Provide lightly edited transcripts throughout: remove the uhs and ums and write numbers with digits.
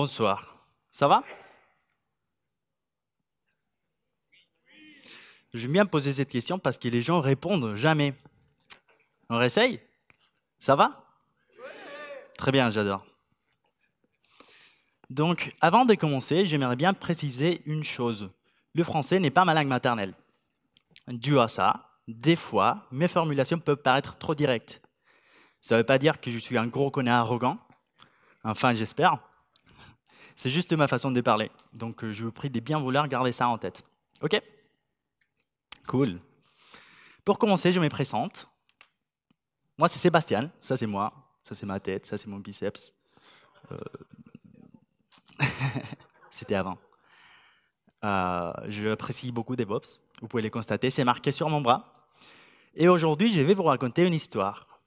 Bonsoir. Ça va? J'aime bien poser cette question parce que les gens répondent jamais. On réessaye? Ça va? Très bien, j'adore. Donc, avant de commencer, j'aimerais bien préciser une chose. Le français n'est pas ma langue maternelle. Dû à ça, des fois, mes formulations peuvent paraître trop directes. Ça ne veut pas dire que je suis un gros connard arrogant. Enfin, j'espère. C'est juste ma façon de parler. Donc, je vous prie de bien vouloir garder ça en tête. OK? Cool. Pour commencer, je me présente. Moi, c'est Sébastien. Ça, c'est moi. Ça, c'est ma tête. Ça, c'est mon biceps. C'était avant. Je apprécie beaucoup DevOps. Vous pouvez les constater. C'est marqué sur mon bras. Et aujourd'hui, je vais vous raconter une histoire.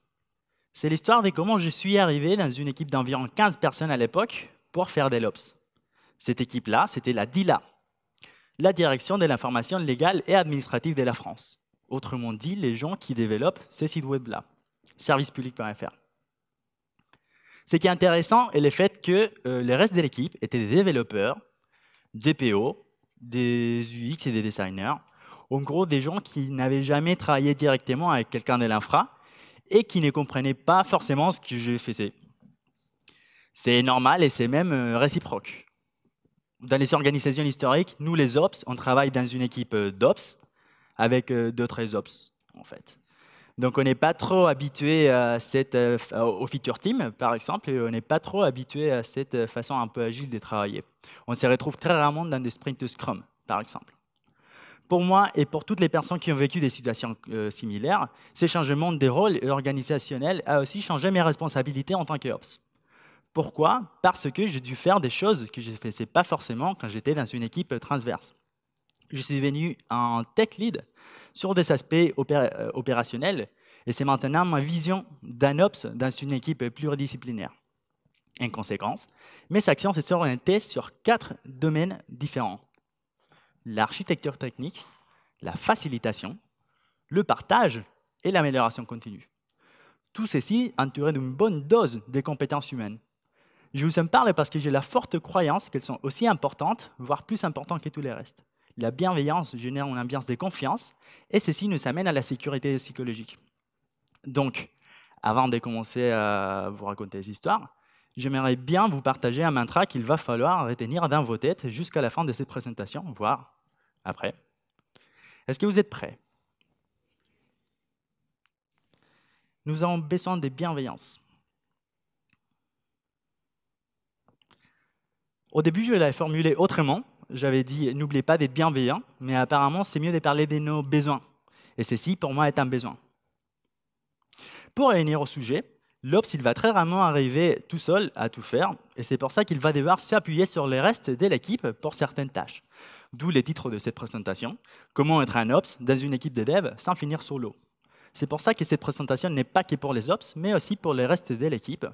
C'est l'histoire de comment je suis arrivé dans une équipe d'environ 15 personnes à l'époque pour faire des LOPS. Cette équipe-là, c'était la DILA, la Direction de l'information légale et administrative de la France. Autrement dit, les gens qui développent ces sites web-là, servicepublic.fr. Ce qui est intéressant est le fait que le reste de l'équipe étaient des développeurs, des PO, des UX et des designers. En gros, des gens qui n'avaient jamais travaillé directement avec quelqu'un de l'infra et qui ne comprenaient pas forcément ce que je faisais. C'est normal et c'est même réciproque. Dans les organisations historiques, nous les Ops, on travaille dans une équipe d'Ops avec d'autres Ops, en fait. Donc on n'est pas trop habitué à au feature team, par exemple, et on n'est pas trop habitué à cette façon un peu agile de travailler. On se retrouve très rarement dans des sprints Scrum, par exemple. Pour moi et pour toutes les personnes qui ont vécu des situations similaires, ce changement de rôle organisationnel a aussi changé mes responsabilités en tant qu'Ops. Pourquoi? Parce que j'ai dû faire des choses que je ne faisais pas forcément quand j'étais dans une équipe transverse. Je suis devenu un tech lead sur des aspects opérationnels et c'est maintenant ma vision d'un Ops dans une équipe pluridisciplinaire. En conséquence, mes actions se sont orientées sur 4 domaines différents. L'architecture technique, la facilitation, le partage et l'amélioration continue. Tout ceci entouré d'une bonne dose de compétences humaines. Je vous en parle parce que j'ai la forte croyance qu'elles sont aussi importantes, voire plus importantes que tous les restes. La bienveillance génère une ambiance de confiance et ceci nous amène à la sécurité psychologique. Donc, avant de commencer à vous raconter les histoires, j'aimerais bien vous partager un mantra qu'il va falloir retenir dans vos têtes jusqu'à la fin de cette présentation, voire après. Est-ce que vous êtes prêts? Nous avons besoin de bienveillance. Au début, je l'avais formulé autrement. J'avais dit, n'oubliez pas d'être bienveillant, mais apparemment, c'est mieux de parler de nos besoins. Et ceci, pour moi, est un besoin. Pour revenir au sujet, l'Ops, il va très rarement arriver tout seul à tout faire, et c'est pour ça qu'il va devoir s'appuyer sur les restes de l'équipe pour certaines tâches. D'où le titre de cette présentation, comment être un Ops dans une équipe de dev sans finir sous l'eau. C'est pour ça que cette présentation n'est pas que pour les Ops, mais aussi pour le reste de l'équipe,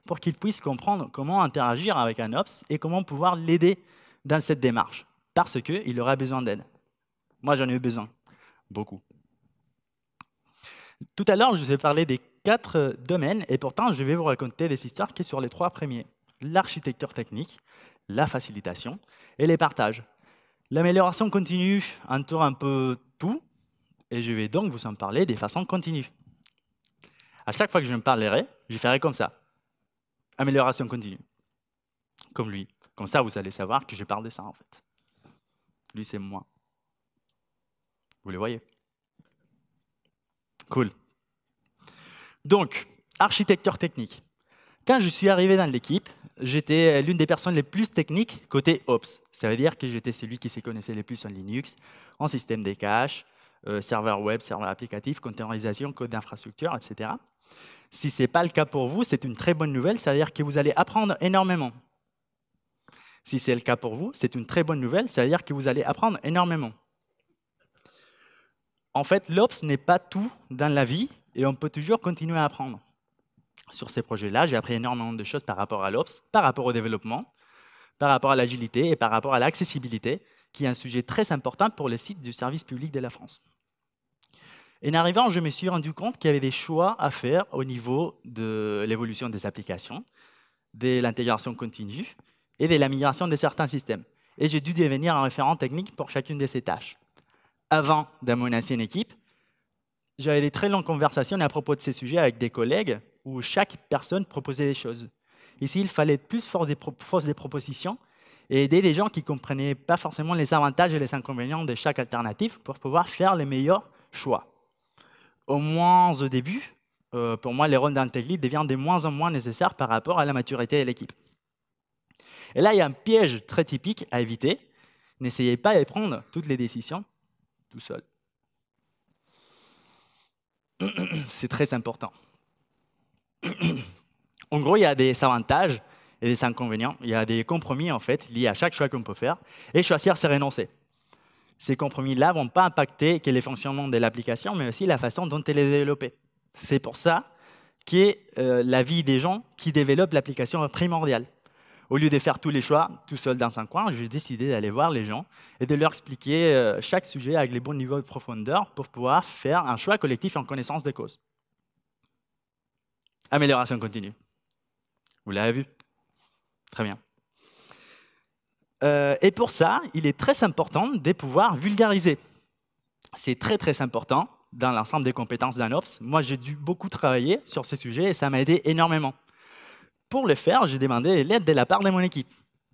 pour qu'ils puissent comprendre comment interagir avec un Ops et comment pouvoir l'aider dans cette démarche, parce qu'il aura besoin d'aide. Moi, j'en ai eu besoin, beaucoup. Tout à l'heure, je vous ai parlé des 4 domaines, et pourtant, je vais vous raconter des histoires qui sont sur les 3 premiers. L'architecture technique, la facilitation et les partages. L'amélioration continue entoure un peu tout, et je vais donc vous en parler de façon continue. À chaque fois que je me parlerai, je ferai comme ça. Amélioration continue. Comme lui. Comme ça, vous allez savoir que je parle de ça, en fait. Lui, c'est moi. Vous le voyez? Cool. Donc, architecture technique. Quand je suis arrivé dans l'équipe, j'étais l'une des personnes les plus techniques côté Ops. Ça veut dire que j'étais celui qui se connaissait le plus en Linux, en système de cache, serveur web, serveur applicatif, containerisation, code d'infrastructure, etc. Si ce n'est pas le cas pour vous, c'est une très bonne nouvelle, c'est-à-dire que vous allez apprendre énormément. Si c'est le cas pour vous, c'est une très bonne nouvelle, c'est-à-dire que vous allez apprendre énormément. En fait, l'Ops n'est pas tout dans la vie et on peut toujours continuer à apprendre. Sur ces projets-là, j'ai appris énormément de choses par rapport à l'Ops, par rapport au développement, par rapport à l'agilité et par rapport à l'accessibilité, qui est un sujet très important pour les sites du service public de la France. En arrivant, je me suis rendu compte qu'il y avait des choix à faire au niveau de l'évolution des applications, de l'intégration continue et de la migration de certains systèmes. Et j'ai dû devenir un référent technique pour chacune de ces tâches. Avant de mon ancienne équipe, j'avais des très longues conversations à propos de ces sujets avec des collègues où chaque personne proposait des choses. Ici, il fallait être plus force des propositions et aider des gens qui ne comprenaient pas forcément les avantages et les inconvénients de chaque alternative pour pouvoir faire les meilleurs choix. Au moins au début, pour moi, les rôles d'un tech lead deviennent de moins en moins nécessaires par rapport à la maturité de l'équipe. Et là, il y a un piège très typique à éviter. N'essayez pas de prendre toutes les décisions tout seul. C'est très important. En gros, il y a des avantages et des inconvénients. Il y a des compromis en fait liés à chaque choix qu'on peut faire. Et choisir, c'est renoncer. Ces compromis-là ne vont pas impacter que les fonctionnements de l'application, mais aussi la façon dont elle est développée. C'est pour ça que la vie des gens qui développent l'application est primordiale. Au lieu de faire tous les choix tout seul dans un coin, j'ai décidé d'aller voir les gens et de leur expliquer chaque sujet avec les bons niveaux de profondeur pour pouvoir faire un choix collectif en connaissance de cause. Amélioration continue. Vous l'avez vu? Très bien. Et pour ça, il est très important de pouvoir vulgariser. C'est très, très important dans l'ensemble des compétences d'un Ops. Moi, j'ai dû beaucoup travailler sur ces sujets et ça m'a aidé énormément. Pour le faire, j'ai demandé l'aide de la part de mon équipe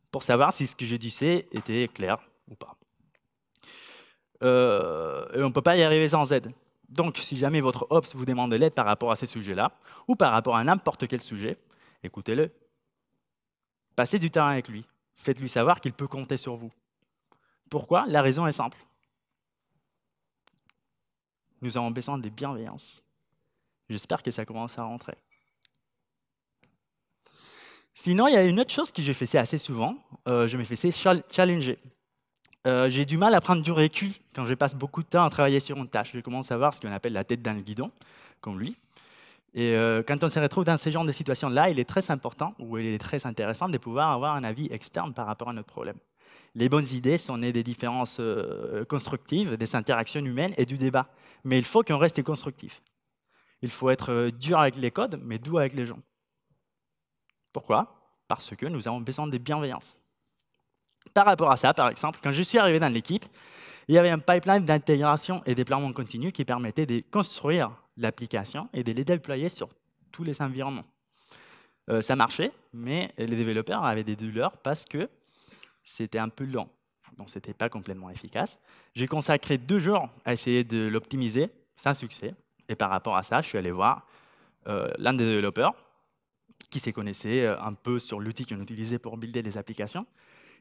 pour savoir si ce que je disais était clair ou pas. Et on ne peut pas y arriver sans aide. Donc, si jamais votre Ops vous demande de l'aide par rapport à ces sujets-là, ou par rapport à n'importe quel sujet, écoutez-le. Passez du temps avec lui. Faites-lui savoir qu'il peut compter sur vous. Pourquoi? La raison est simple. Nous avons besoin de bienveillance. J'espère que ça commence à rentrer. Sinon, il y a une autre chose que j'ai fait assez souvent. Je me fais challenger. J'ai du mal à prendre du recul quand je passe beaucoup de temps à travailler sur une tâche. Je commence à voir ce qu'on appelle la tête dans le guidon, comme lui. Et quand on se retrouve dans ce genre de situation-là, il est très important, ou il est très intéressant de pouvoir avoir un avis externe par rapport à notre problème. Les bonnes idées sont nées des différences constructives, des interactions humaines et du débat. Mais il faut qu'on reste constructif. Il faut être dur avec les codes, mais doux avec les gens. Pourquoi? Parce que nous avons besoin de bienveillance. Par rapport à ça, par exemple, quand je suis arrivé dans l'équipe, il y avait un pipeline d'intégration et déploiement continu qui permettait de construire l'application et de les déployer sur tous les environnements. Ça marchait, mais les développeurs avaient des douleurs parce que c'était un peu lent. Donc, ce n'était pas complètement efficace. J'ai consacré 2 jours à essayer de l'optimiser, sans succès. Et par rapport à ça, je suis allé voir l'un des développeurs qui s'y connaissait un peu sur l'outil qu'on utilisait pour builder les applications.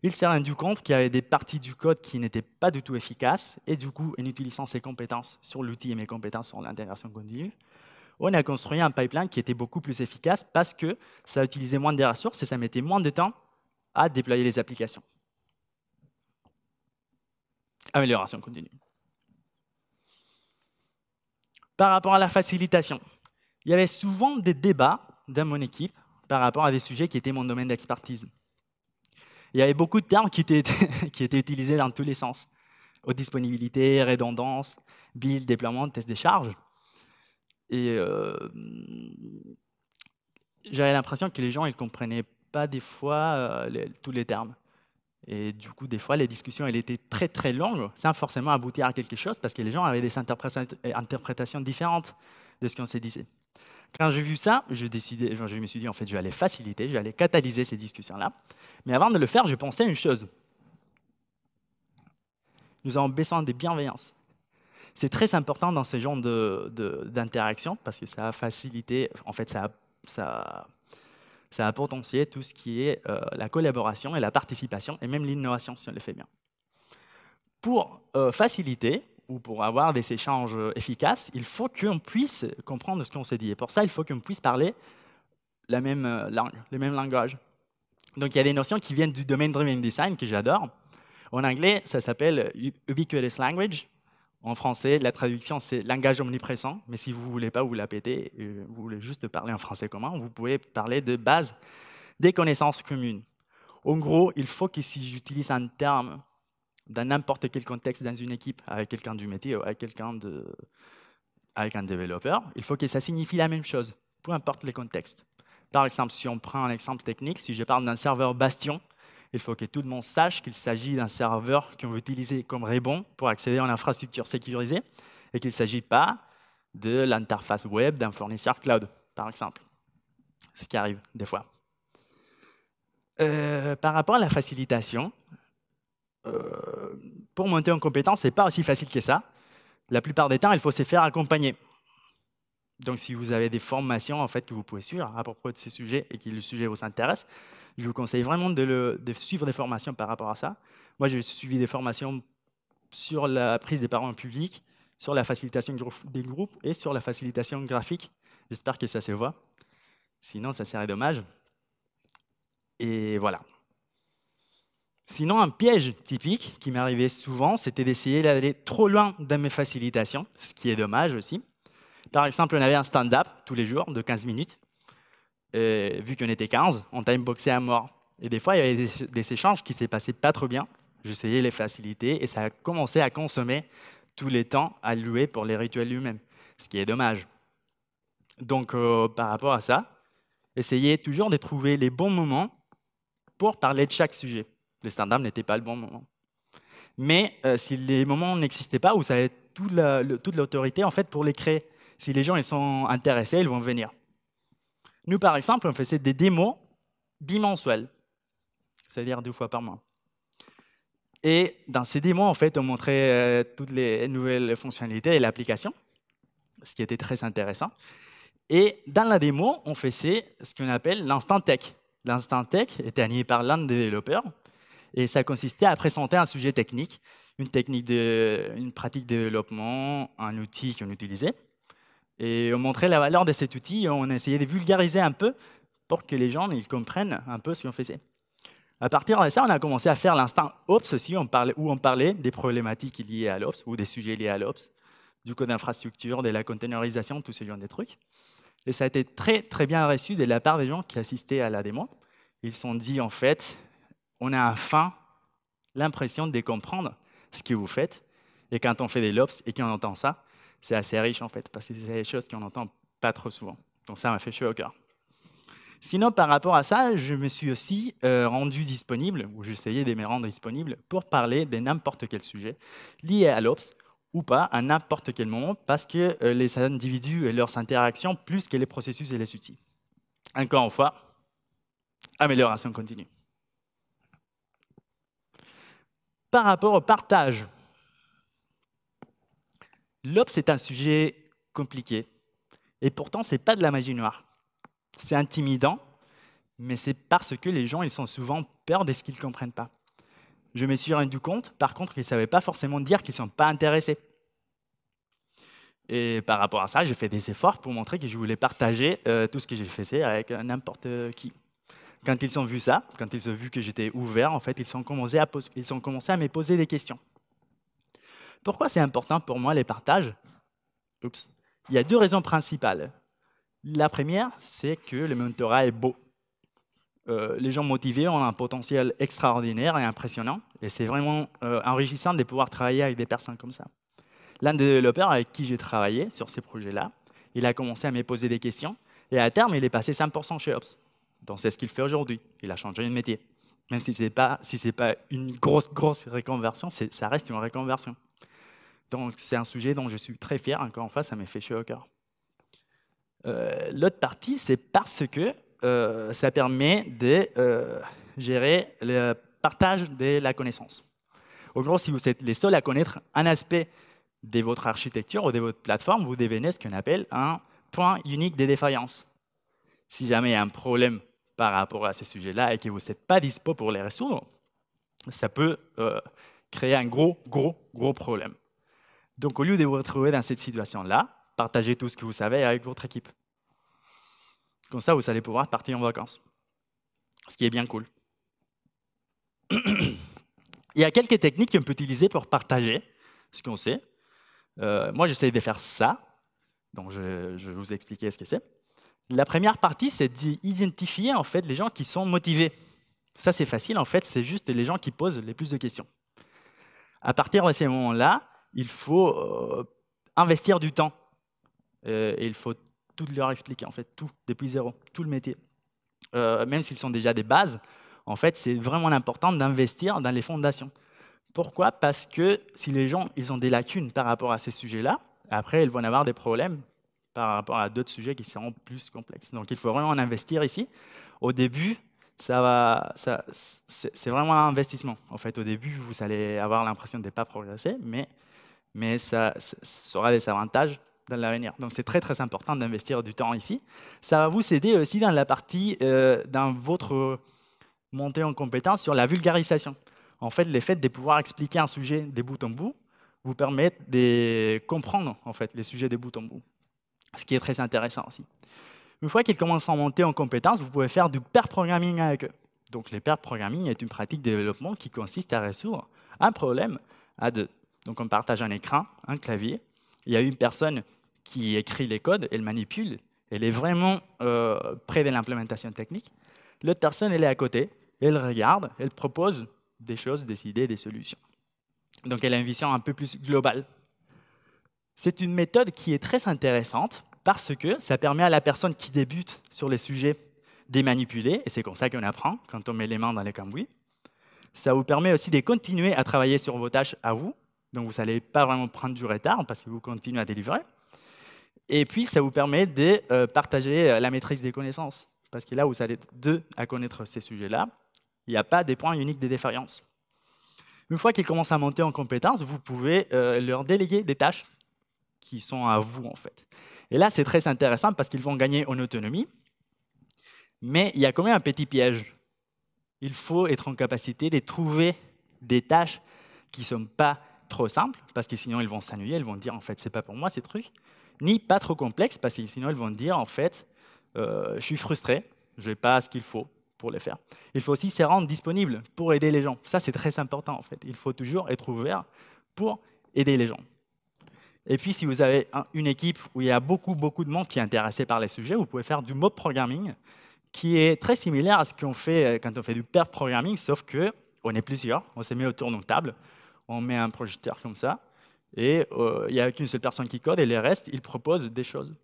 Il s'est rendu compte qu'il y avait des parties du code qui n'étaient pas du tout efficaces. Et du coup, en utilisant ses compétences sur l'outil et mes compétences sur l'intégration continue, on a construit un pipeline qui était beaucoup plus efficace parce que ça utilisait moins de ressources et ça mettait moins de temps à déployer les applications. Amélioration continue. Par rapport à la facilitation, il y avait souvent des débats dans mon équipe par rapport à des sujets qui étaient mon domaine d'expertise. Il y avait beaucoup de termes qui étaient utilisés dans tous les sens. Haute disponibilité, redondance, build, déploiement, test de charge. Et j'avais l'impression que les gens ne comprenaient pas des fois tous les termes. Et du coup, des fois, les discussions elles étaient très, très longues, sans forcément aboutir à quelque chose, parce que les gens avaient des interprétations différentes de ce qu'on s'est dit. Quand j'ai vu ça, je me suis dit, en fait, je vais aller faciliter, je vais aller catalyser ces discussions-là. Mais avant de le faire, j'ai pensé à une chose. Nous avons besoin de bienveillance. C'est très important dans ces genres d'interaction, parce que ça a facilité, en fait, ça a potentié tout ce qui est la collaboration et la participation, et même l'innovation, si on le fait bien. Pour faciliter, ou pour avoir des échanges efficaces, il faut qu'on puisse comprendre ce qu'on s'est dit. Et pour ça, il faut qu'on puisse parler la même langue, le même langage. Donc, il y a des notions qui viennent du domaine driven design que j'adore. En anglais, ça s'appelle ubiquitous language. En français, la traduction, c'est langage omniprésent. Mais si vous ne voulez pas vous la péter, vous voulez juste parler en français commun, vous pouvez parler de base des connaissances communes. En gros, il faut que si j'utilise un terme dans n'importe quel contexte dans une équipe, avec quelqu'un du métier ou avec un développeur, il faut que ça signifie la même chose, peu importe les contextes. Par exemple, si on prend un exemple technique, si je parle d'un serveur Bastion, Il faut que tout le monde sache qu'il s'agit d'un serveur qu'on veut utiliser comme rebond pour accéder à une infrastructure sécurisée et qu'il ne s'agit pas de l'interface web d'un fournisseur cloud, par exemple. Ce qui arrive des fois. Par rapport à la facilitation, pour monter en compétence, ce n'est pas aussi facile que ça. La plupart des temps, il faut se faire accompagner. Donc, si vous avez des formations en fait, que vous pouvez suivre à propos de ces sujets et que le sujet vous intéresse, je vous conseille vraiment de suivre des formations par rapport à ça. Moi, j'ai suivi des formations sur la prise des parents en public, sur la facilitation des groupes et sur la facilitation graphique. J'espère que ça se voit. Sinon, ça serait dommage. Et voilà. Sinon, un piège typique qui m'arrivait souvent, c'était d'essayer d'aller trop loin dans mes facilitations, ce qui est dommage aussi. Par exemple, on avait un stand-up tous les jours de 15 minutes. Et vu qu'on était 15, on timeboxait à mort. Et des fois, il y avait des échanges qui ne s'est passé pas trop bien. J'essayais les faciliter et ça a commencé à consommer tous les temps alloués pour les rituels eux-mêmes, ce qui est dommage. Donc, par rapport à ça, essayez toujours de trouver les bons moments pour parler de chaque sujet. Le stand-up n'était pas le bon moment. Mais si les moments n'existaient pas, vous avez toute l'autorité en fait, pour les créer. Si les gens ils sont intéressés, ils vont venir. Nous, par exemple, on faisait des démos bimensuelles, c'est-à-dire 2 fois par mois. Et dans ces démos, en fait, on montrait toutes les nouvelles fonctionnalités de l'application, ce qui était très intéressant. Et dans la démo, on faisait ce qu'on appelle l'instant tech. L'instant tech était animé par l'un des développeurs. Et ça consistait à présenter un sujet technique, une pratique de développement, un outil qu'on utilisait. Et on montrait la valeur de cet outil et on essayait de vulgariser un peu pour que les gens ils comprennent un peu ce qu'on faisait. À partir de ça, on a commencé à faire l'instant Ops aussi, où on parlait des problématiques liées à l'Ops ou des sujets liés à l'Ops, du code d'infrastructure, de la containerisation, tous ces genres de trucs. Et ça a été très, très bien reçu de la part des gens qui assistaient à la démo. Ils se sont dit, en fait, on a enfin l'impression de comprendre ce que vous faites. Et quand on fait des LOPS et qu'on entend ça, c'est assez riche en fait, parce que c'est des choses qu'on n'entend pas trop souvent. Donc ça m'a fait chaud au cœur. Sinon, par rapport à ça, je me suis aussi rendu disponible, ou j'essayais de me rendre disponible, pour parler de n'importe quel sujet lié à l'Ops ou pas, à n'importe quel moment, parce que les individus et leurs interactions, plus que les processus et les outils. Encore une fois, amélioration continue. Par rapport au partage, l'Ops est un sujet compliqué, et pourtant, ce n'est pas de la magie noire. C'est intimidant, mais c'est parce que les gens ils sont souvent peur de ce qu'ils ne comprennent pas. Je me suis rendu compte, par contre, qu'ils ne savaient pas forcément dire qu'ils ne sont pas intéressés. Et par rapport à ça, j'ai fait des efforts pour montrer que je voulais partager tout ce que j'ai fait avec n'importe qui. Quand ils ont vu ça, quand ils ont vu que j'étais ouvert, en fait, ils ont commencé à me poser des questions. Pourquoi c'est important pour moi les partages? Oups. Il y a 2 raisons principales. La première, c'est que le mentorat est beau. Les gens motivés ont un potentiel extraordinaire et impressionnant. Et c'est vraiment enrichissant de pouvoir travailler avec des personnes comme ça. L'un des développeurs avec qui j'ai travaillé sur ces projets-là, il a commencé à me poser des questions. Et à terme, il est passé 100% chez Ops. Donc c'est ce qu'il fait aujourd'hui. Il a changé de métier. Même si ce n'est pas une grosse reconversion, ça reste une reconversion. Donc c'est un sujet dont je suis très fier. Encore une fois, ça m'a fait chaud au cœur. L'autre partie, c'est parce que ça permet de gérer le partage de la connaissance. En gros, si vous êtes les seuls à connaître un aspect de votre architecture ou de votre plateforme, vous devenez ce qu'on appelle un point unique de défaillance. Si jamais il y a un problème par rapport à ces sujets-là et que vous n'êtes pas dispo pour les résoudre, ça peut créer un gros problème. Donc, au lieu de vous retrouver dans cette situation-là, partagez tout ce que vous savez avec votre équipe. Comme ça, vous allez pouvoir partir en vacances. Ce qui est bien cool. Il y a quelques techniques qu'on peut utiliser pour partager ce qu'on sait. Moi, j'essaie de faire ça. Donc, je vais vous expliquer ce que c'est. La première partie, c'est d'identifier en fait, les gens qui sont motivés. Ça, c'est facile. En fait, c'est juste les gens qui posent les plus de questions. À partir de ces moments-là, il faut investir du temps. Et il faut tout leur expliquer, en fait, tout, depuis zéro, tout le métier. Même s'ils sont déjà des bases, En fait, c'est vraiment important d'investir dans les fondations. Pourquoi? Parce que si les gens ils ont des lacunes par rapport à ces sujets-là, après, ils vont avoir des problèmes par rapport à d'autres sujets qui seront plus complexes. Donc, il faut vraiment en investir ici. Au début, c'est vraiment un investissement. En fait, au début, vous allez avoir l'impression de ne pas progresser, mais ça aura des avantages dans l'avenir. Donc, c'est très, très important d'investir du temps ici. Ça va vous aider aussi dans la partie, dans votre montée en compétence sur la vulgarisation. En fait, le fait de pouvoir expliquer un sujet de bout en bout vous permet de comprendre en fait, les sujets de bout en bout, ce qui est très intéressant aussi. Une fois qu'ils commencent à monter en compétence, vous pouvez faire du pair programming avec eux. Donc, le pair programming est une pratique de développement qui consiste à résoudre un problème à deux. Donc, on partage un écran, un clavier. Il y a une personne qui écrit les codes, elle manipule, elle est vraiment près de l'implémentation technique. L'autre personne, elle est à côté, elle regarde, elle propose des choses, des idées, des solutions. Donc, elle a une vision un peu plus globale. C'est une méthode qui est très intéressante parce que ça permet à la personne qui débute sur les sujets de manipuler, et c'est comme ça qu'on apprend quand on met les mains dans les cambouis. Ça vous permet aussi de continuer à travailler sur vos tâches à vous, donc vous n'allez pas vraiment prendre du retard parce que vous continuez à délivrer. Et puis, ça vous permet de partager la maîtrise des connaissances, parce que là, vous allez deux à connaître ces sujets-là. Il n'y a pas des points uniques de défaillance. Une fois qu'ils commencent à monter en compétences, vous pouvez leur déléguer des tâches qui sont à vous, en fait. Et là, c'est très intéressant parce qu'ils vont gagner en autonomie, mais il y a quand même un petit piège. Il faut être en capacité de trouver des tâches qui ne sont pas trop simples, parce que sinon, ils vont s'ennuyer, ils vont dire, en fait, c'est pas pour moi, ces trucs, ni pas trop complexes, parce que sinon, ils vont dire, en fait, je suis frustré, je n'ai pas ce qu'il faut pour les faire. Il faut aussi se rendre disponible pour aider les gens. Ça, c'est très important, en fait. Il faut toujours être ouvert pour aider les gens. Et puis, si vous avez une équipe où il y a beaucoup de monde qui est intéressé par les sujets, vous pouvez faire du mob programming, qui est très similaire à ce qu'on fait quand on fait du pair programming, sauf qu'on est plusieurs, on se met autour d'une table, on met un projecteur comme ça, et il n'y a qu'une seule personne qui code, et les restes, ils proposent des choses.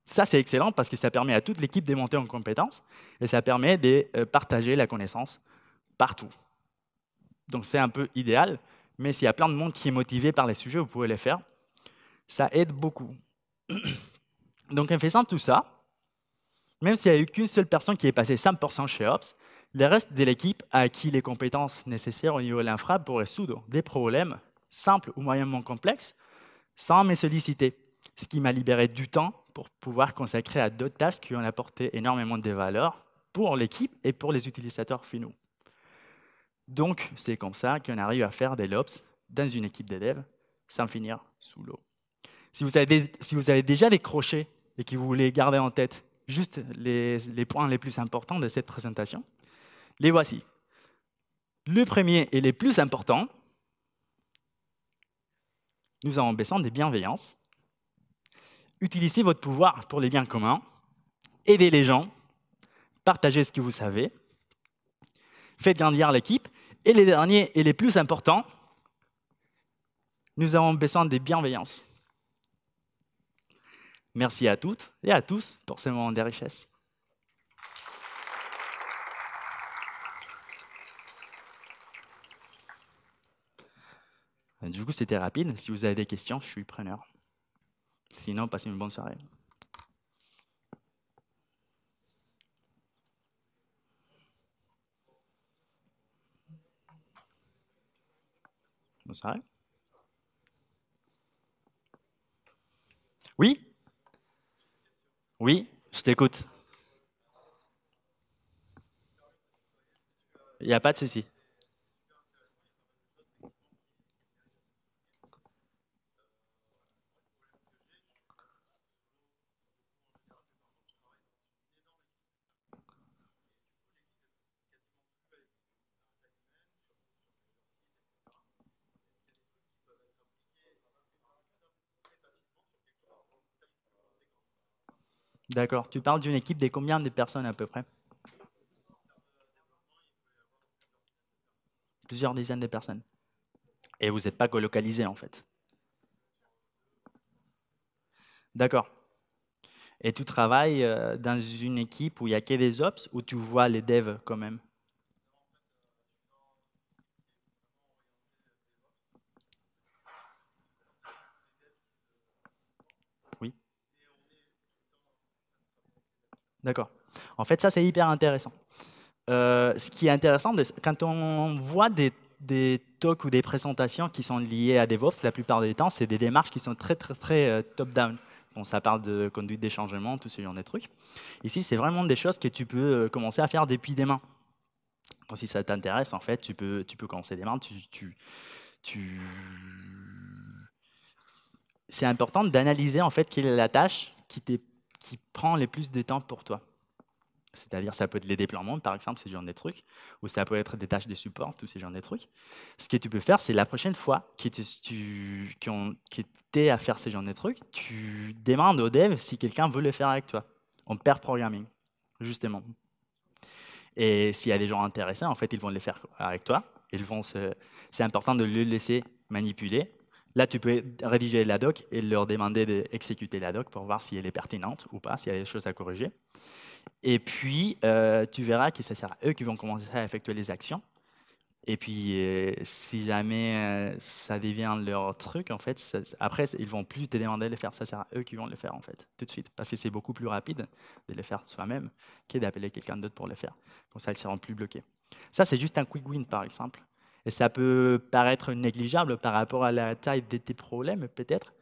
Ça, c'est excellent parce que ça permet à toute l'équipe de monter en compétences, et ça permet de partager la connaissance partout. Donc, c'est un peu idéal, mais s'il y a plein de monde qui est motivé par les sujets, vous pouvez les faire. Ça aide beaucoup. Donc, en faisant tout ça, même s'il n'y a eu qu'une seule personne qui est passée 100% chez Ops, le reste de l'équipe a acquis les compétences nécessaires au niveau de l'infra pour résoudre des problèmes simples ou moyennement complexes sans me solliciter, ce qui m'a libéré du temps pour pouvoir consacrer à d'autres tâches qui ont apporté énormément de valeur pour l'équipe et pour les utilisateurs finaux. Donc, c'est comme ça qu'on arrive à faire des LOPS dans une équipe de dev sans finir sous l'eau. Si vous avez déjà décroché et que vous voulez garder en tête juste les points les plus importants de cette présentation, les voici. Le premier et le plus important, nous avons besoin de bienveillance. Utilisez votre pouvoir pour les biens communs. Aidez les gens. Partagez ce que vous savez. Faites grandir l'équipe. Et les derniers et les plus importants, nous avons besoin de bienveillance. Merci à toutes et à tous pour ce moment de richesse. Du coup, c'était rapide. Si vous avez des questions, je suis preneur. Sinon, passez une bonne soirée. Bonne soirée. Oui? Oui, je t'écoute. Il n'y a pas de souci. D'accord. Tu parles d'une équipe de combien de personnes à peu près? Plusieurs dizaines de personnes. Et vous n'êtes pas colocalisé en fait. D'accord. Et tu travailles dans une équipe où il n'y a que des ops ou tu vois les devs quand même? D'accord. En fait, ça, c'est hyper intéressant. Ce qui est intéressant, quand on voit des talks ou des présentations qui sont liées à DevOps, la plupart du temps, c'est des démarches qui sont très, très, très top-down. Bon, ça parle de conduite des changements, tout ce genre de trucs. Ici, c'est vraiment des choses que tu peux commencer à faire depuis demain. Donc, si ça t'intéresse, en fait, tu peux commencer demain. Tu... C'est important d'analyser, en fait, quelle est la tâche qui prend le plus de temps pour toi. C'est-à-dire, ça peut être les déploiements, par exemple, ce genre de trucs, ou ça peut être des tâches de support, tous ces genres de trucs. Ce que tu peux faire, c'est la prochaine fois que tu es à faire ces genres de trucs, tu demandes au dev si quelqu'un veut le faire avec toi, en pair programming, justement. Et s'il y a des gens intéressés, en fait, ils vont le faire avec toi. C'est important de le laisser manipuler. Là, tu peux rédiger la doc et leur demander d'exécuter la doc pour voir si elle est pertinente ou pas, s'il y a des choses à corriger. Et puis, tu verras que ça sert à eux qui vont commencer à effectuer les actions. Et puis, si jamais ça devient leur truc, en fait, après, ils vont plus te demander de le faire. Ça sert à eux qui vont le faire, en fait, tout de suite. Parce que c'est beaucoup plus rapide de le faire soi-même que d'appeler quelqu'un d'autre pour le faire. Comme ça, ils ne seront plus bloqués. Ça, c'est juste un quick win, par exemple. Et ça peut paraître négligeable par rapport à la taille de tes problèmes, peut-être.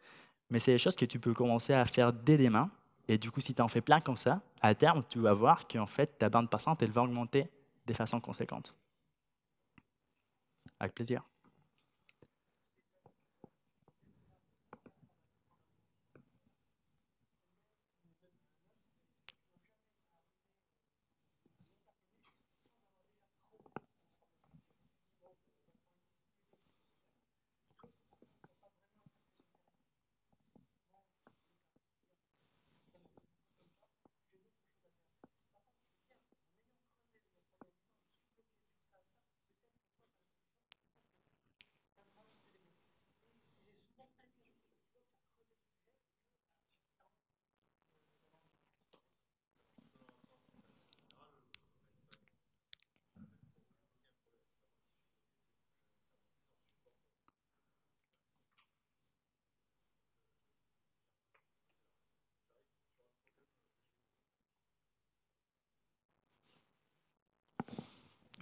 Mais c'est des choses que tu peux commencer à faire dès demain. Et du coup, si tu en fais plein comme ça, à terme, tu vas voir qu'en fait, ta bande passante, elle va augmenter de façon conséquente. Avec plaisir.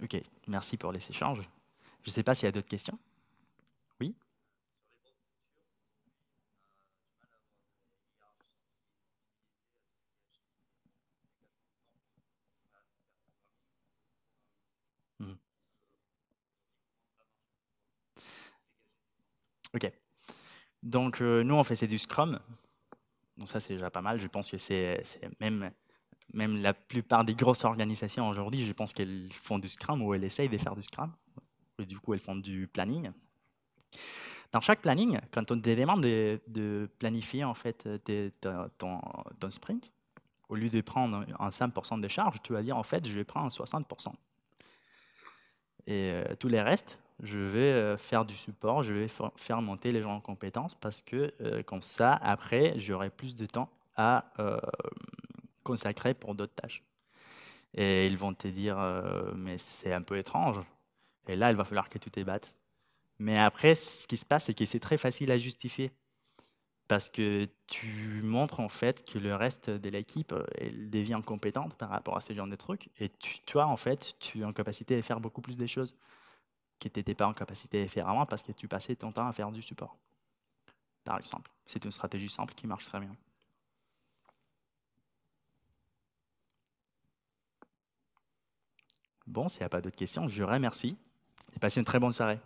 OK, merci pour les échanges. Je ne sais pas s'il y a d'autres questions. Oui? Mhm. OK. Donc, nous, on fait c'est du Scrum. Donc ça, c'est déjà pas mal. Je pense que c'est même la plupart des grosses organisations aujourd'hui, je pense qu'elles font du Scrum ou elles essayent de faire du Scrum. Et du coup, elles font du planning. Dans chaque planning, quand on te demande de planifier en fait ton sprint, au lieu de prendre un 5% de charge, tu vas dire en fait, je vais prendre un 60%. Et tous les restes, je vais faire du support, je vais faire monter les gens en compétences parce que comme ça, après, j'aurai plus de temps à consacrer pour d'autres tâches. Et ils vont te dire, mais c'est un peu étrange. Et là, il va falloir que tu te battes. Mais après, ce qui se passe, c'est que c'est très facile à justifier. Parce que tu montres en fait que le reste de l'équipe elle devient compétente par rapport à ce genre de trucs. Et toi, en fait, tu es en capacité de faire beaucoup plus de choses que tu n'étais pas en capacité de faire avant parce que tu passais ton temps à faire du support, par exemple. C'est une stratégie simple qui marche très bien. Bon, s'il n'y a pas d'autres questions, je vous remercie et passez une très bonne soirée.